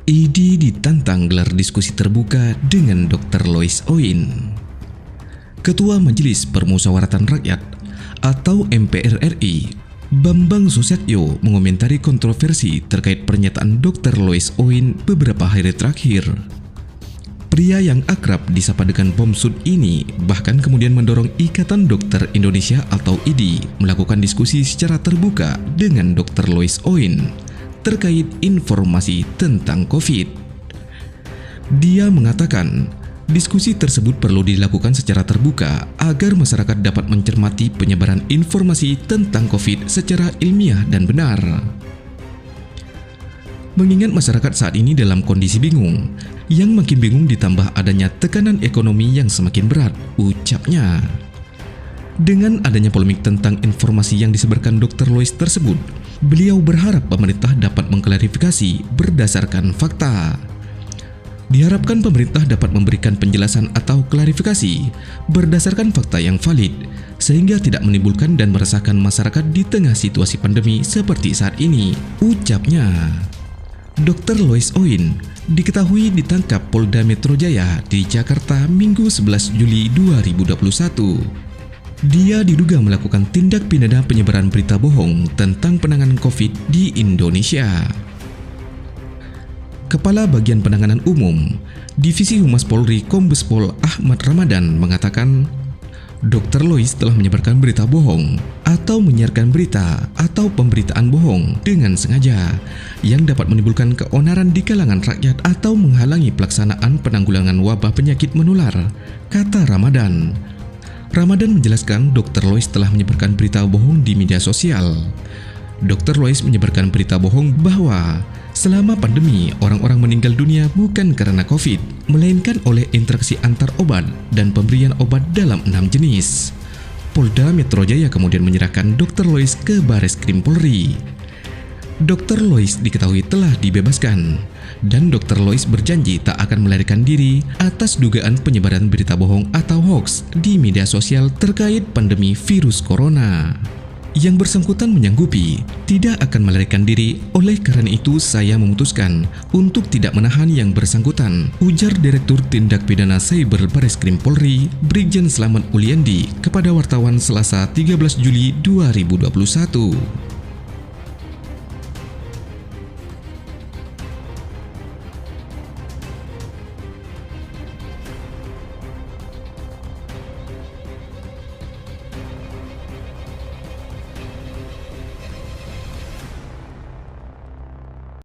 ID ditantang gelar diskusi terbuka dengan Dr. Lois Oin. Ketua Majelis Permusyawaratan Rakyat atau MPR RI, Bambang Susatyo mengomentari kontroversi terkait pernyataan Dr. Lois Oin beberapa hari terakhir. Pria yang akrab disapa dengan Bom Sud ini bahkan kemudian mendorong Ikatan Dokter Indonesia atau IDI melakukan diskusi secara terbuka dengan Dr. Lois Oin terkait informasi tentang COVID. Dia mengatakan, diskusi tersebut perlu dilakukan secara terbuka agar masyarakat dapat mencermati penyebaran informasi tentang COVID secara ilmiah dan benar. Mengingat masyarakat saat ini dalam kondisi bingung, yang makin bingung ditambah adanya tekanan ekonomi yang semakin berat, ucapnya. Dengan adanya polemik tentang informasi yang disebarkan Dr. Lois tersebut, beliau berharap pemerintah dapat mengklarifikasi berdasarkan fakta. Diharapkan pemerintah dapat memberikan penjelasan atau klarifikasi berdasarkan fakta yang valid, sehingga tidak menimbulkan dan meresahkan masyarakat di tengah situasi pandemi seperti saat ini, ucapnya. Dr. Lois Oin diketahui ditangkap Polda Metro Jaya di Jakarta Minggu 11 Juli 2021. Dia diduga melakukan tindak pidana penyebaran berita bohong tentang penanganan COVID di Indonesia. Kepala Bagian Penanganan Umum, Divisi Humas Polri Kombes Pol Ahmad Ramadan mengatakan, Dr. Lois telah menyebarkan berita bohong atau menyiarkan berita atau pemberitaan bohong dengan sengaja yang dapat menimbulkan keonaran di kalangan rakyat atau menghalangi pelaksanaan penanggulangan wabah penyakit menular, kata Ramadan. Ramadan menjelaskan Dr. Lois telah menyebarkan berita bohong di media sosial. Dr. Lois menyebarkan berita bohong bahwa selama pandemi orang-orang meninggal dunia bukan karena COVID, melainkan oleh interaksi antar obat dan pemberian obat dalam 6 jenis. Polda Metro Jaya kemudian menyerahkan Dr. Lois ke Bareskrim Polri. Dr. Lois diketahui telah dibebaskan, dan Dr. Lois berjanji tak akan melarikan diri atas dugaan penyebaran berita bohong atau hoax di media sosial terkait pandemi virus corona. Yang bersangkutan menyanggupi tidak akan melarikan diri, oleh karena itu saya memutuskan untuk tidak menahan yang bersangkutan, ujar Direktur Tindak Pidana Cyber Bareskrim Polri, Brigjen Slamet Uliandi kepada wartawan Selasa 13 Juli 2021.